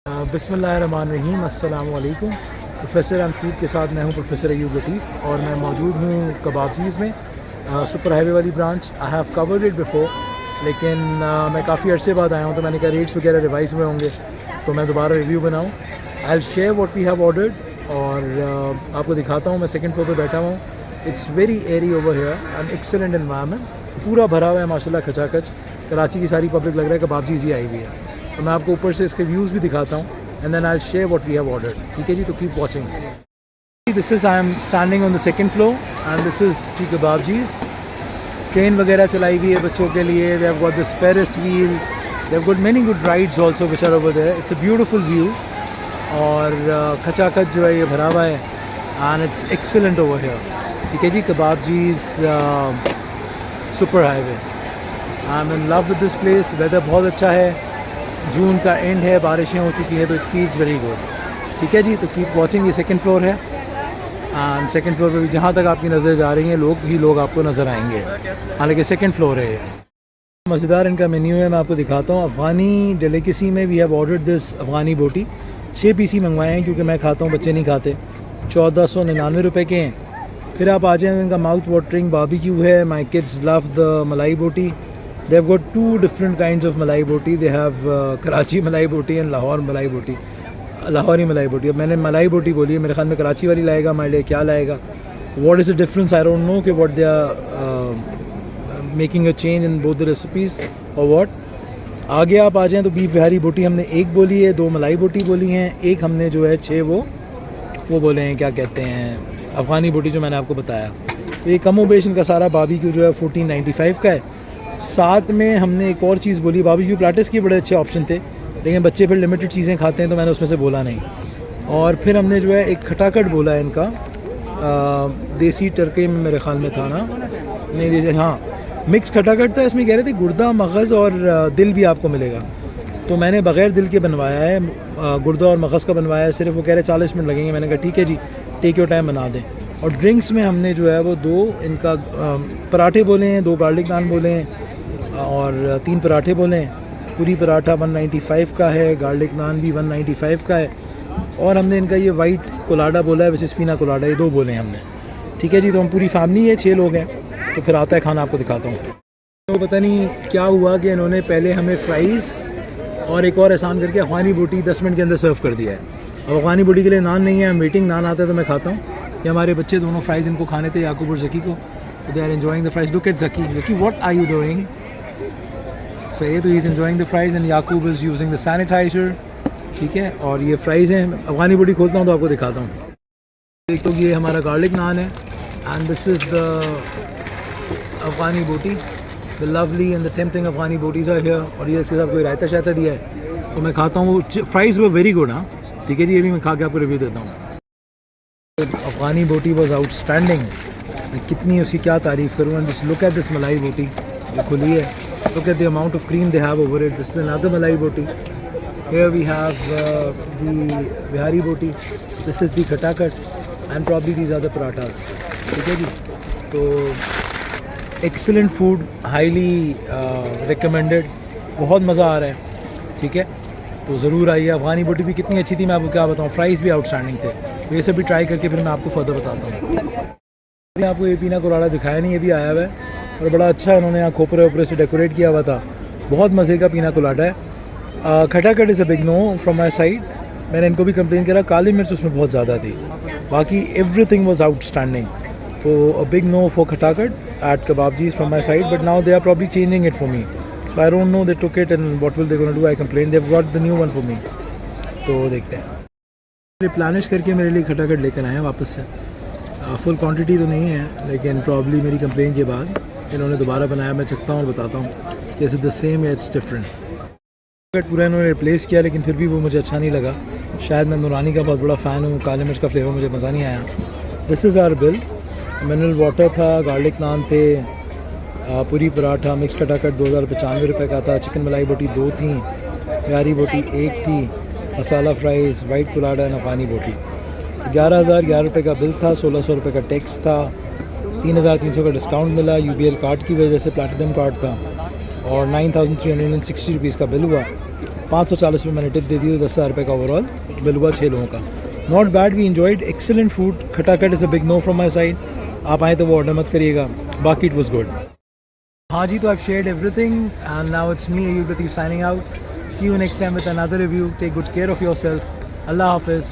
बिस्मिल्लाहिर्रहमानिर्रहीम, अस्सलाम वालेकुम। प्रोफेसर एंड फूड के साथ मैं हूं प्रोफेसर अयूब लतीफ़ और मैं मौजूद हूं कबाबचीज़ में, सुपर हाईवे वाली branch. I have covered it before, लेकिन मैं काफ़ी अरसे बाद आया हूं तो मैंने कहा रेट्स वगैरह रिवाइज़ हुए होंगे तो मैं दोबारा रिव्यू बनाऊं। I will share what we have ordered और आपको दिखाता हूं। मैं सेकंड फ्लोर पे बैठा हुआ हूँ। It's very airy over here and excellent environment, पूरा भरा हुआ है माशाल्लाह खचाखच। कराची की सारी पब्लिक लग रहा है कबाबचीज़ ही आई हुई है। तो मैं आपको ऊपर से इसके व्यूज़ भी दिखाता हूँ and then I will share what we have ordered. ठीक है जी, तो keep watching. This is I am standing on the second floor and this is the Kababjees. Train वगैरह चलाई हुई है बच्चों के लिए। They have got this Ferris wheel, they have got many good rides also which are over there. It's a beautiful view और खचाखच जो है ये भरा हुआ है and it's excellent over here. ठीक है जी, Kababjees super highway. I am in love with this place. Weather बहुत अच्छा है, जून का एंड है, बारिशें हो चुकी है तो इट फील्स वेरी गुड। ठीक है जी, तो कीप वाचिंग। ये सेकंड फ्लोर है एंड सेकंड फ्लोर पे भी जहाँ तक आपकी नज़र जा रही हैं लोग आपको नज़र आएंगे, हालांकि सेकंड फ्लोर है ये। मज़ेदार इनका मेन्यू है, मैं आपको दिखाता हूँ। अफ़गानी डेलिकेसी में we have ordered this Afghani boti. 6 piece ही मंगवाए हैं क्योंकि मैं खाता हूँ, बच्चे नहीं खाते। 1499 रुपये के हैं। फिर आप आ जाएँ, इनका माउथ वाटरिंग बारबेक्यू है। माई किड्स लव द मलाई बोटी। They have got 2 different kinds of malai boti. They have Karachi malai boti and Lahore malai boti. Lahori malai boti. अब मैंने मलाई बोटी बोली है, मेरे ख्याल में कराची वाली लाएगा हमारे लिए। क्या लाएगा? What is the difference? I don't know कि what they are making a change in both the recipes or what. आगे आप आ जाएँ तो बीफ बिहारी बोटी हमने 1 बोली है, 2 मलाई बोटी बोली हैं, 1 हमने जो है 6 वो बोले हैं, क्या कहते हैं, अफ़गानी बोटी जो मैंने आपको बताया। तो ये कम बेश इनका सारा बारबेक्यू जो है 1495 का है। साथ में हमने एक और चीज़ बोली, बारबेक्यू प्लेटर्स के बड़े अच्छे ऑप्शन थे, लेकिन बच्चे फिर लिमिटेड चीज़ें खाते हैं तो मैंने उसमें से बोला नहीं। और फिर हमने जो है एक खटाखट बोला है इनका, देसी टर्के में मेरे ख्याल में था ना, नहीं जैसे हाँ मिक्स खटाखट था। इसमें कह रहे थे गुर्दा, मगज़ और दिल भी आपको मिलेगा, तो मैंने बग़ैर दिल के बनवाया है, गुर्दा और मगज़ का बनवाया है सिर्फ। वो कह रहे 40 मिनट लगेंगे। मैंने कहा ठीक है जी, टेक योर टाइम बना दें। और ड्रिंक्स में हमने जो है वो 2 इनका पराठे बोले हैं, 2 गार्लिक नान बोले हैं और 3 पराठे बोले हैं। पूरी पराठा 195 का है, गार्लिक नान भी 195 का है। और हमने इनका ये वाइट कोलाडा बोला है, विच इज़ पीना कोलाडा, ये 2 बोले हैं हमने। ठीक है जी, तो हम पूरी फैमिली है, 6 लोग हैं। तो फिर आता है खाना, आपको दिखाता हूँ। तो पता नहीं क्या हुआ कि इन्होंने पहले हमें फ्राइज़ और एक और एहसान करके अफ़गानी बोटी 10 मिनट के अंदर सर्व कर दिया है। अब अफ़गानी बोटी के लिए नान नहीं है, वेटिंग नान आता है तो मैं खाता हूँ। ये हमारे बच्चे दोनों फ्राइज़ इनको खाने थे, याकूब और ज़की को। They are enjoying the fries. Look at Zaki, Zaki what are you doing? सही है, तो he is enjoying the fries and Yakub is using the sanitiser. ठीक है, और ये फ्राइज़ हैं। अफ़गानी बोटी खोलता हूँ तो आपको दिखाता हूँ। एक तो ये हमारा गार्लिक नान है and this is the Afghani boti, the lovely and the tempting Afghani botis are here. और ये इसके साथ कोई रायता शायता दिया है तो मैं खाता हूँ। फ्राइज़ वो वेरी गुड। हाँ ठीक है जी, ये भी मैं खा के आपको रिव्यू देता हूँ। अफ़गानी बोटी वॉज आउटस्टैंडिंग। मैं कितनी उसकी क्या तारीफ़ करूँ। And just look at this malai boti जो खुली है। Look at the amount of cream they have over it. This is another malai boti. Here we have the Bihari boti, this is the khatakhat and probably these are the parathas. ठीक है जी, तो एक्सेलेंट फूड, हाईली रिकमेंडेड, बहुत मज़ा आ रहा है। ठीक है, तो ज़रूर आइए। अफ़गानी बोटी भी कितनी अच्छी थी मैं आपको क्या बताऊँ, फ्राइज़ भी आउटस्टैंडिंग थे। तो ये सब भी ट्राई करके फिर मैं आपको फर्दर बताता हूँ। मैंने आपको ये पीना कोलाडा दिखाया नहीं, ये भी आया हुआ है और बड़ा अच्छा इन्होंने यहाँ खोपरे वोपरे से डेकोरेट किया हुआ था। बहुत मज़े का पीना कोलाडा है। Khatakhat is a big no from my side. मैंने इनको भी कंप्लेन करा, काली मिर्च उसमें बहुत ज़्यादा थी, बाकी एवरीथिंग वॉज आउटस्टैंडिंग। तो a big no for khatakhat at Kababjees from my side, but now they are probably changing it for me. So I don't know, they took it and what will they going to do? I complained. They've got the new one for me. तो देखते हैं। Replenish करके मेरे लिए खटाखट लेकर आए हैं वापस से। फुल क्वांटिटी तो नहीं है, लेकिन प्रॉब्ली मेरी कंप्लेन के बाद इन्होंने दोबारा बनाया। मैं चखता हूँ और बताता हूँ कि इज़ द सेम या इट्स डिफरेंट। खटाखट पूरा इन्होंने रिप्लेस किया, लेकिन फिर भी वो मुझे अच्छा नहीं लगा। शायद मैं नूरानी का बहुत बड़ा फ़ैन हूँ, काले मिर्च का फ्लेवर मुझे मज़ा नहीं आया। This is our bill. Mineral water था, गार्लिक नान थे, पूरी पराठा, मिक्स खटाखट 2095 रुपये का था। चिकन मलाई बोटी 2 थी, बिहारी बोटी 1 थी, masala fries, white colada and Afghani boti. 11,011 रुपये का बिल था, 1,600 रुपये का टैक्स था, 3,300 का डिस्काउंट मिला UBL कार्ड की वजह से, प्लैटिनम कार्ड था, और 9,360 रुपीज़ का बिल हुआ। 540 रुपये मैंने टिप दे दी, 10,000 रुपये का ओवरऑल बिल हुआ 6 लोगों का। Not bad, we enjoyed, excellent food. Khatakhat is a big no from my side, आप आएँ तो वो ऑर्डर मत करिएगा, बाकी इट वॉज गुड। हाँ जी, तो I shared everything and now it's me Ayub Latif signing out. See you next time with another review. Take good care of yourself. Allah हाफिज़।